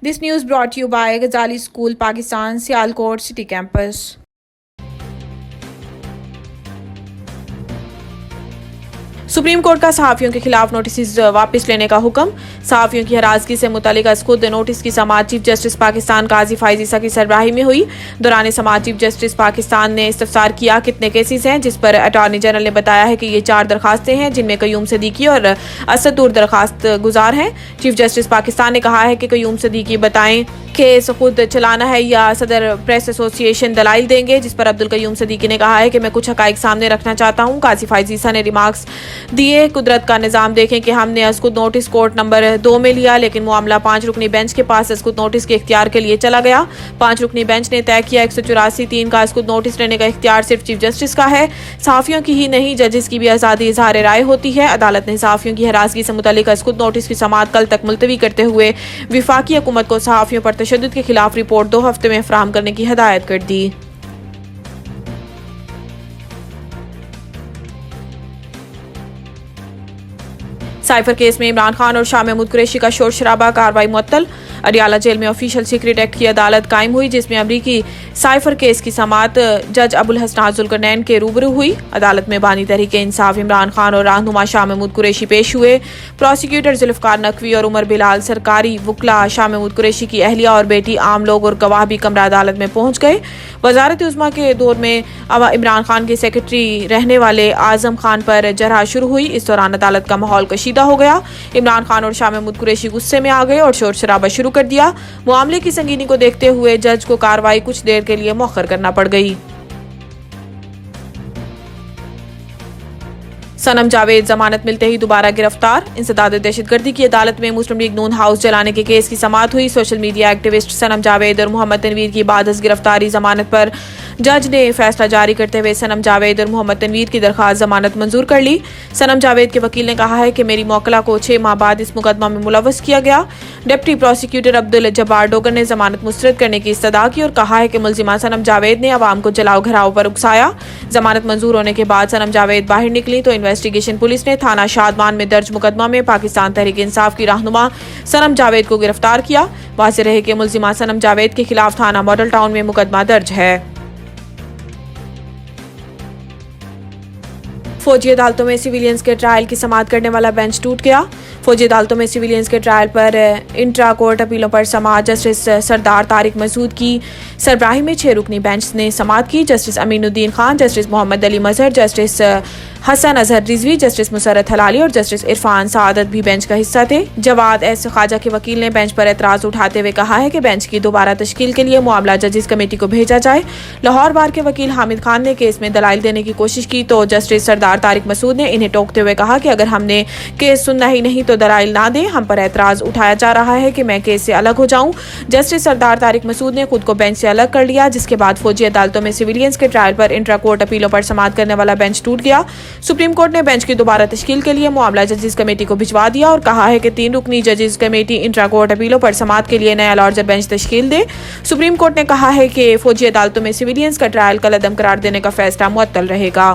This news brought to you by Ghazali School, Pakistan, Sialkot City Campus. Supreme court का सहाफ़ियों के खिलाफ notice वापस लेने का हुक्म। सहाफ़ियों की हरासगी से मुतालिक खुद नोटिस की समाअत चीफ जस्टिस पाकिस्तान काजी फायज़ ईसा की सरबराही में हुई। दौरान समाअत चीफ जस्टिस पाकिस्तान ने इस्तफसार किया कितने केसेस हैं, जिस पर अटॉर्नी जनरल ने बताया है कि ये 4 दरखास्तें हैं, जिनमें कयूम सदीकी और असदुर दरखास्त गुजार हैं। चीफ जस्टिस पाकिस्तान ने कहा है कि कयूम सदीकी बताएं केस खुद चलाना है या सदर प्रेस एसोसिएशन दलाइल देंगे, जिस पर अब्दुल कयूम सदीकी ने कहा है कि मैं कुछ हकाइक सामने रखना चाहता हूँ। काजी फायज़ ईसा ने रिमार्क्स दिए, कुदरत का निज़ाम देखें कि हमने अस्कुद नोटिस कोर्ट नंबर 2 में लिया, लेकिन मामला 5 रुकनी बेंच के पास अस्कुद नोटिस के इख्तियार के लिए चला गया। 5 रुकनी बेंच ने तय किया 184(3) का अस्कुद नोटिस लेने का इख्तियार सिर्फ चीफ जस्टिस का है। सहाफ़ियों की ही नहीं, जजेस की भी आज़ादी इज़हार राय होती है। अदालत ने सहाफ़ियों की हरासगी से मुतालिक अस्कुद नोटिस की समाअत कल तक मुलतवी करते हुए विफाकी हुकूमत को सहाफ़ियों पर तशद्दुद के खिलाफ रिपोर्ट 2 हफ्ते में फराहम करने की हिदायत कर दी। साइफर केस में इमरान खान और शाह महमूद कुरैशी का शोर शराबा, कार्रवाई मुअत्तल। अडियाला जेल में ऑफिशियल सीक्रेट एक्ट की अदालत कायम हुई, जिसमें अमरीकी साइफर केस की समाअत जज अबुल हसन जुल्करनैन के रूबरू हुई। अदालत में बानी तहरीक इंसाफ इमरान खान और रहनुमा शाह महमूद कुरैशी पेश हुए। प्रोसिक्यूटर जुल्फ़िकार नकवी और उमर बिलाल, सरकारी वकला, शाह महमूद कुरैशी की अहलिया और बेटी, आम लोग और गवाह भी कमरा अदालत में पहुंच गए। वजारत उज़्मा के दौर में इमरान खान के सेक्रेटरी रहने वाले आजम खान पर जरह शुरू हुई। इस दौरान अदालत का माहौल कशीदा हो गया। इमरान खान और शाह महमूद कुरैशी गुस्से में आ गए और शोर शराबा शुरू कर दिया। मामले की संगीनी को देखते हुए जज को कार्रवाई कुछ देर के लिए मौखर करना पड़ गई। सनम जावेद जमानत मिलते ही दोबारा गिरफ्तार। इंसदाद दहशतगर्दी की अदालत में मुस्लिम लीग नून हाउस जलाने के केस की समाअत हुई। सोशल मीडिया एक्टिविस्ट सनम जावेद और मोहम्मद तनवीर की बाद गिरफ्तारी जमानत पर जज ने फैसला जारी करते हुए सनम जावेद और मोहम्मद तनवीर की दरखास्त जमानत मंजूर कर ली। सनम जावेद के वकील ने कहा है कि मेरी मौकला को 6 माह बाद इस मुकदमा में मुलव्वस किया गया। डिप्टी प्रोसिक्यूटर अब्दुल जब्बार डोगर ने जमानत मुस्तरद करने की इस्तदा की और कहा है कि मुलजिमा सनम जावेद ने अवाम को जलाओ घराव पर उकसाया। जमानत मंजूर होने के बाद सनम जावेद बाहर निकली तो इन्वेस्टिगेशन पुलिस ने थाना शादमान में दर्ज मुकदमा में पाकिस्तान तहरीक इंसाफ की रहनुमा सनम जावेद को गिरफ्तार किया। वाज़ेह रहे कि मुलजिमा सनम जावेद के खिलाफ थाना मॉडल टाउन में मुकदमा दर्ज है। फौजी अदालतों में सिविलियंस के ट्रायल की समाअत करने वाला बेंच टूट गया। फौजी अदालतों में सिविलियंस के ट्रायल पर इंट्रा कोर्ट अपीलों पर समाअत जस्टिस सरदार तारिक मसूद की सरबराही में 6 रुकनी बेंच ने समाअत की। जस्टिस अमीनुद्दीन खान, जस्टिस मोहम्मद अली मजहर, जस्टिस हसन अजहर रिजवी, जस्टिस मुसरत हलाली और जस्टिस इरफान सादत भी बेंच का हिस्सा थे। जवाद एस ख्वाजा के वकील ने बेंच पर एतराज उठाते हुए कहा है कि बेंच की दोबारा तश्कील के लिए मामला जजेस कमेटी को भेजा जाए। लाहौर बार के वकील हामिद खान ने केस में दलाइल देने की कोशिश की तो जस्टिस सरदार तारिक मसूद ने इन्हें टोकते हुए कहा कि अगर हमने केस सुनना ही नहीं तो दलाइल ना दें। हम पर एतराज उठाया जा रहा है कि मैं केस से अलग हो जाऊं। जस्टिस सरदार तारिक मसूद ने खुद को बेंच से अलग कर लिया, जिसके बाद फौजी अदालतों में सिविलियंस के ट्रायल पर इंट्रा कोर्ट अपीलों पर समाअत करने वाला बेंच टूट गया। सुप्रीम कोर्ट ने बेंच की दोबारा तश्कील के लिए मामला जजेस कमेटी को भिजवा दिया और कहा है कि 3 रुकनी जजेस कमेटी इंट्रा कोर्ट अपीलों पर समाअत के लिए नया लार्जर बेंच तश्कील दे। सुप्रीम कोर्ट ने कहा है कि फौजी अदालतों में सिविलियंस का ट्रायल कल अदम करार देने का फैसला मुअत्तल रहेगा।